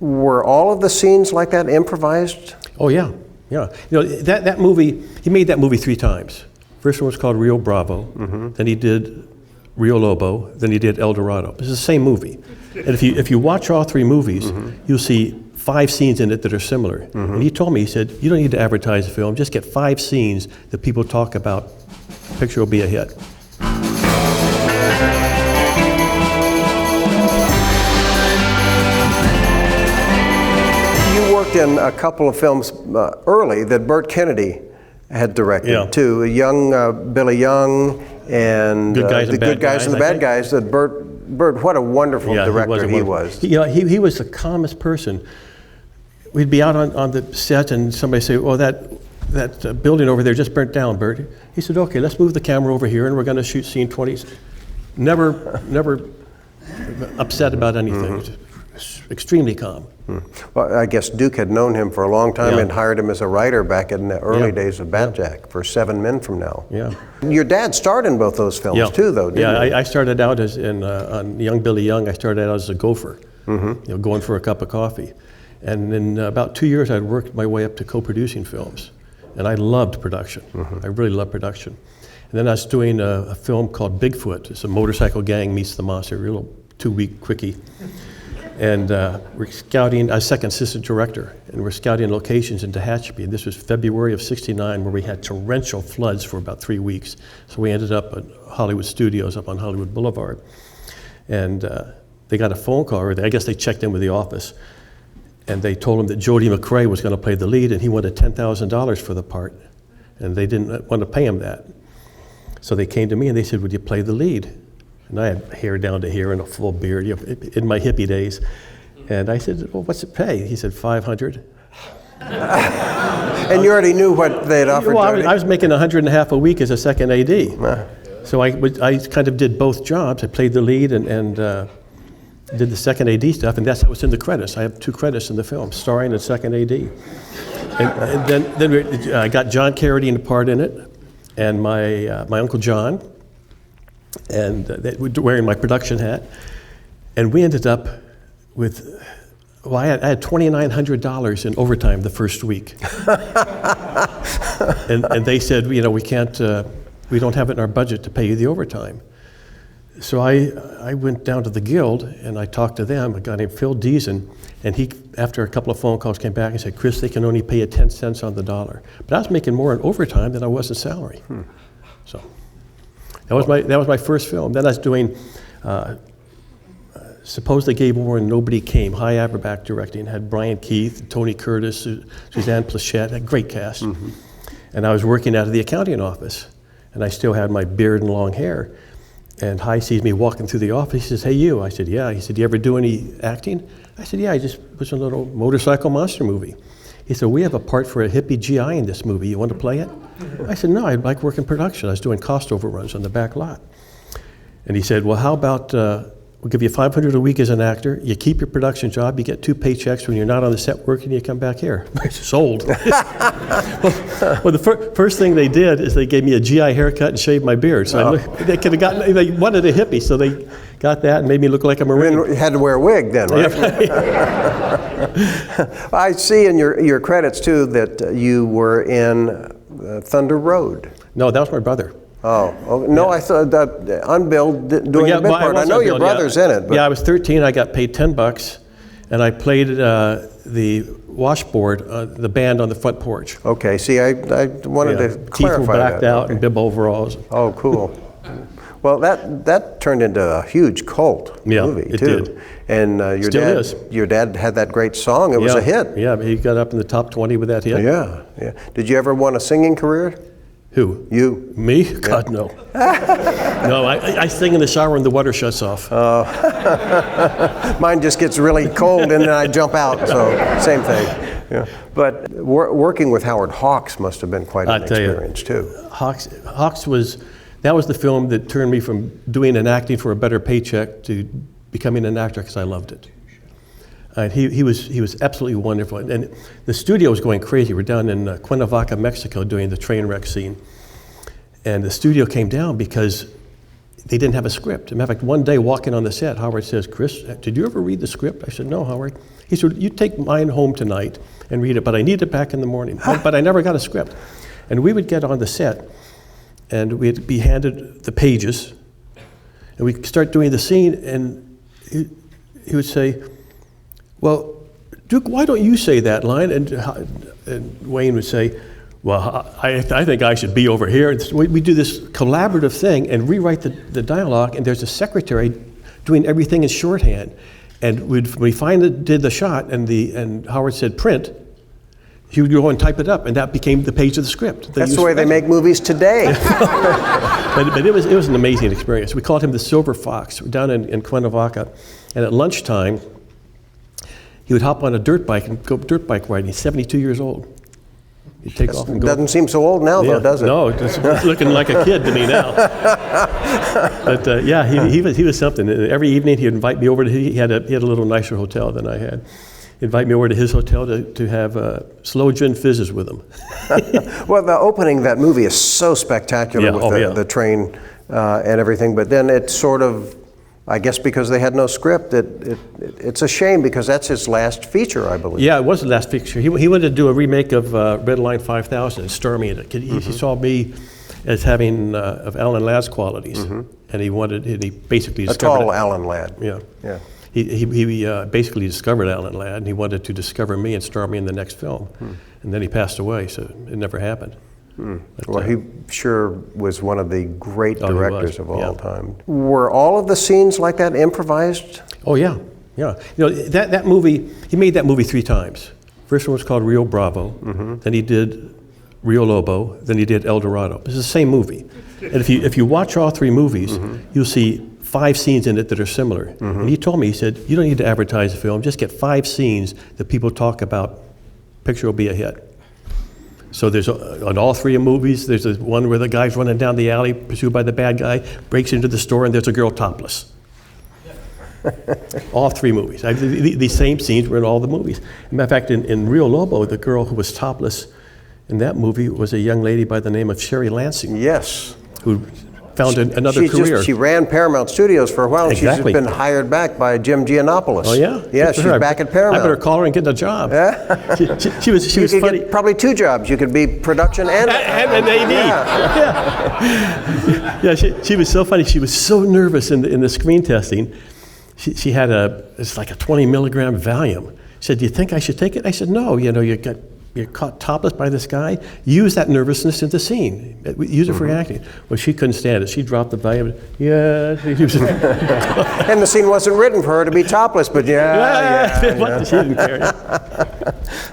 Were all of the scenes like that improvised? Oh yeah, yeah. You know, that movie, he made that movie 3 times. First one was called Rio Bravo, then he did Rio Lobo, then he did El Dorado. It's the same movie. And if you watch all 3 movies, you'll see 5 scenes in it that are similar. And he told me, he said, you don't need to advertise the film, just get 5 scenes that people talk about, the picture will be a hit. You worked in a couple of films early that Burt Kennedy had directed too. Young Billy Young and Good Guys The and Good Bad Guys Guys, and the I Bad think. Guys. That Burt, what a wonderful director he was. He was the calmest person. We'd be out on the set and somebody say, "Oh, that building over there just burnt down, Bert." He said, "Okay, let's move the camera over here and we're going to shoot scene 20." Never upset about anything. Extremely calm. Well, I guess Duke had known him for a long time and hired him as a writer back in the early days of Bat Jack for 7 Men from Now. Yeah. Your dad starred in both those films too, though, didn't he? I started out as on Young Billy Young. I started out as a gopher, going for a cup of coffee. And in about 2 years, I'd worked my way up to co-producing films. And I loved production. I really loved production. And then I was doing a film called Bigfoot. It's a motorcycle gang meets the monster, a little 2-week quickie. And we're scouting, I was second assistant director, and we're scouting locations in Tehachapi. This was February of '69, where we had torrential floods for about 3 weeks. So we ended up at Hollywood Studios up on Hollywood Boulevard. And they got a phone call, or I guess they checked in with the office, and they told him that Jody McRae was going to play the lead, and he wanted $10,000 for the part. And they didn't want to pay him that. So they came to me and they said, "Would you play the lead?" And I had hair down to here and a full beard, in my hippie days. And I said, "Well, what's it pay?" He said, $500. And you already knew what they had offered? Well, I was making $150 a week as a second AD. So I kind of did both jobs. I played the lead and did the second AD stuff, and that's how it's in the credits. I have 2 credits in the film, starring and second AD. And then I got John Carradine part in it, and my Uncle John, and wearing my production hat. And we ended up with, well, I had $2,900 in overtime the first week. and they said, we can't, we don't have it in our budget to pay you the overtime. So I went down to the Guild and I talked to them, a guy named Phil Deason, and he, after a couple of phone calls, came back and said, "Chris, they can only pay you 10 cents on the dollar." But I was making more in overtime than I was in salary. So that was my first film. Then I was doing Suppose They Gave War and Nobody Came. Hy Averback directing, had Brian Keith, Tony Curtis, Suzanne Plachette, a great cast. And I was working out of the accounting office, and I still had my beard and long hair. And Hy sees me walking through the office. He says, "Hey, you." I said, "Yeah." He said, "Do you ever do any acting?" I said, "Yeah, I just was in a little motorcycle monster movie." He said, "We have a part for a hippie GI in this movie. You want to play it?" I said, "No, I'd like working production." I was doing cost overruns on the back lot. And he said, "Well, how about we'll give you $500 a week as an actor. You keep your production job. You get 2 paychecks when you're not on the set working. You come back here." I said, "Sold." Well, the first thing they did is they gave me a GI haircut and shaved my beard. So they could have gotten. They wanted a hippie, so they got that and made me look like a Marine. You had to wear a wig then, right? I see in your credits too that you were in Thunder Road. No, that was my brother. Oh no! I thought that unbilled doing a bit part. I know your brother's in it. But. Yeah, I was 13. I got paid $10, and I played the washboard, the band on the front porch. Okay. See, I wanted to clarify that. Teeth were blacked out and bib overalls. Oh, cool. Well, that turned into a huge cult movie too. It did. And your dad had that great song. It was a hit. Yeah, he got up in the top 20 with that hit. Yeah. Did you ever want a singing career? Who? You. Me? God, no. No, I sing in the shower and the water shuts off. Mine just gets really cold and then I jump out, so same thing. Yeah. But working with Howard Hawks must have been quite an experience too. Hawks was the film that turned me from doing and acting for a better paycheck to becoming an actor because I loved it. And he was absolutely wonderful. And the studio was going crazy. We're down in Cuernavaca, Mexico, doing the train wreck scene. And the studio came down because they didn't have a script. As a matter of fact, one day walking on the set, Howard says, "Chris, did you ever read the script?" I said, "No, Howard." He said, "You take mine home tonight and read it, but I need it back in the morning." But I never got a script. And we would get on the set, and we'd be handed the pages, and we'd start doing the scene, and he would say, "Well, Duke, why don't you say that line?" And Wayne would say, "Well, I think I should be over here." And we do this collaborative thing and rewrite the dialogue, and there's a secretary doing everything in shorthand. And when we finally did the shot, and Howard said, "Print," he would go and type it up, and that became the page of the script. That's the way they make movies today. But it was an amazing experience. We called him the Silver Fox. We're down in Cuernavaca, and at lunchtime, he would hop on a dirt bike and go dirt bike riding. He's 72 years old. He'd take off and go. Doesn't seem so old now, though, does it? No, it's looking like a kid to me now. But yeah, he was something. Every evening he'd invite me over to. He had a little nicer hotel than I had. He'd invite me over to his hotel to have slow gin fizzes with him. Well, the opening of that movie is so spectacular with the train and everything. But then it's sort of, I guess because they had no script, it's a shame because that's his last feature, I believe. Yeah, it was the last feature. He wanted to do a remake of Red Line 5000 and star me in it. He saw me as having of Alan Ladd's qualities, and he basically discovered a tall Alan Ladd. Yeah. He basically discovered Alan Ladd, and he wanted to discover me and star me in the next film. And then he passed away, so it never happened. But, well, he sure was one of the great directors of all time. Were all of the scenes like that improvised? Oh, yeah. You know, that movie, he made that movie 3 times. First one was called Rio Bravo, then he did Rio Lobo, then he did El Dorado. It's the same movie. And if you watch all 3 movies, you'll see 5 scenes in it that are similar. And he told me, he said, "You don't need to advertise the film, just get 5 scenes that people talk about, picture will be a hit." So there's, on all 3 movies, there's one where the guy's running down the alley, pursued by the bad guy, breaks into the store, and there's a girl topless. All 3 movies. The same scenes were in all the movies. As a matter of fact, in Rio Lobo, the girl who was topless in that movie was a young lady by the name of Sherry Lansing. Yes. Who found another career. She ran Paramount Studios for a while, and Exactly. she's just been hired back by Jim Giannopoulos. Oh, yeah? Yeah, she's back at Paramount. I better call her and get a job. Yeah? She was You could funny. get probably 2 jobs. You could be production and And AD. Yeah, she was so funny. She was so nervous in the screen testing. She had it's like a 20 milligram Valium. She said, "Do you think I should take it?" I said, "No, you know, you're caught topless by this guy. Use that nervousness in the scene. Use it for acting." Well, she couldn't stand it. She dropped the Valium. Yeah. And the scene wasn't written for her to be topless, but She didn't care.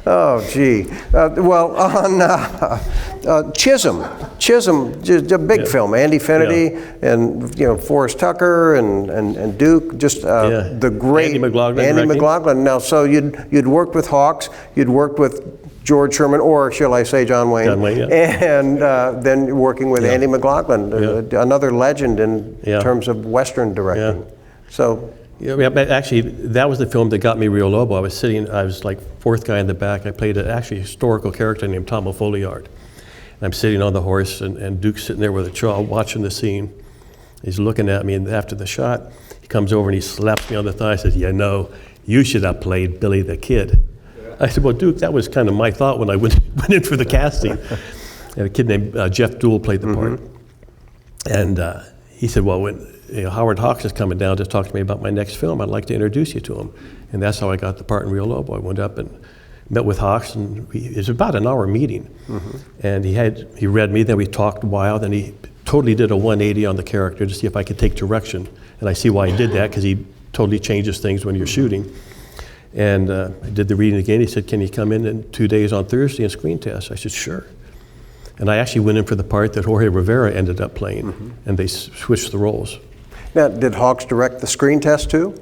Oh, gee. Well, on Chisholm, just a big film. Andy Finity and Forrest Tucker and Duke, just the great Andy McLaughlin. Now, so you'd worked with Hawks, you'd worked with George Sherman, or shall I say John Wayne? John Wayne, And then working with Andy McLaughlin, another legend in terms of Western directing. So. Yeah, but actually, that was the film that got me Rio Lobo. I was like 4th guy in the back. I played a historical character named Tomo Folliard. And I'm sitting on the horse, and Duke's sitting there with a child watching the scene. He's looking at me, and after the shot, he comes over and he slaps me on the thigh and says, "You should have played Billy the Kid." I said, "Well, Duke, that was kind of my thought when I went in for the casting." And a kid named Jeff Duell played the part. And he said, "Well, when Howard Hawks is coming down to talk to me about my next film, I'd like to introduce you to him." And that's how I got the part in Rio Lobo. I went up and met with Hawks, and it was about an hour meeting. And he read me, then we talked a while, then he totally did a 180 on the character to see if I could take direction. And I see why he did that, because he totally changes things when you're shooting. And I did the reading again. He said, "Can you come in 2 days on Thursday and screen test?" I said, "Sure." And I actually went in for the part that Jorge Rivera ended up playing, and they switched the roles. Now, did Hawks direct the screen test too?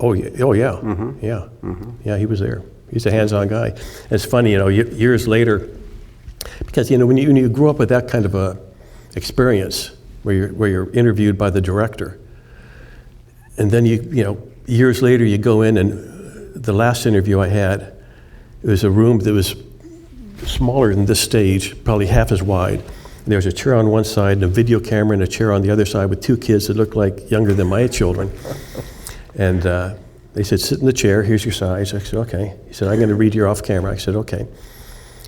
Oh yeah. Yeah, he was there. He's a hands-on guy. And it's funny, years later, because when you grew up with that kind of a experience where you're interviewed by the director, and then years later you go in, and the last interview I had, it was a room that was smaller than this stage, probably half as wide. There was a chair on one side and a video camera and a chair on the other side with two kids that looked like younger than my children. And they said, sit in the chair, here's your size. I said, okay. He said, I'm going to read you off camera. I said, okay.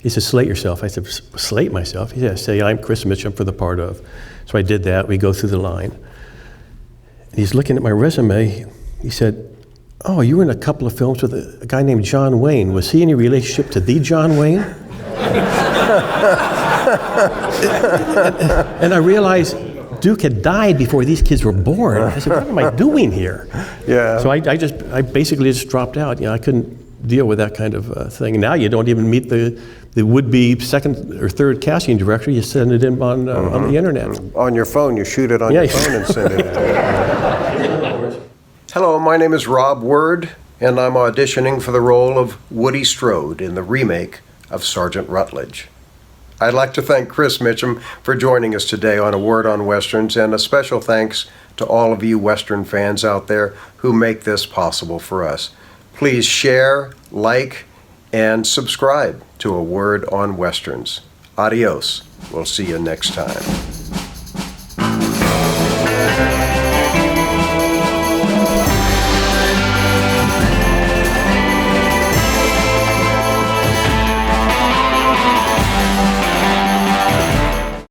He said, slate yourself. I said, slate myself? He said, say, I'm Chris Mitchum for the part of. So I did that. We go through the line. And he's looking at my resume. He said, oh, you were in a couple of films with a guy named John Wayne. Was he any relationship to the John Wayne? And I realized Duke had died before these kids were born. I said, what am I doing here? Yeah. So I basically just dropped out. You know, I couldn't deal with that kind of thing. Now you don't even meet the would-be second or third casting director. You send it in on the internet. On your phone, you shoot it on your phone and send it in. Hello, my name is Rob Word, and I'm auditioning for the role of Woody Strode in the remake of Sergeant Rutledge. I'd like to thank Chris Mitchum for joining us today on A Word on Westerns, and a special thanks to all of you Western fans out there who make this possible for us. Please share, like, and subscribe to A Word on Westerns. Adios. We'll see you next time.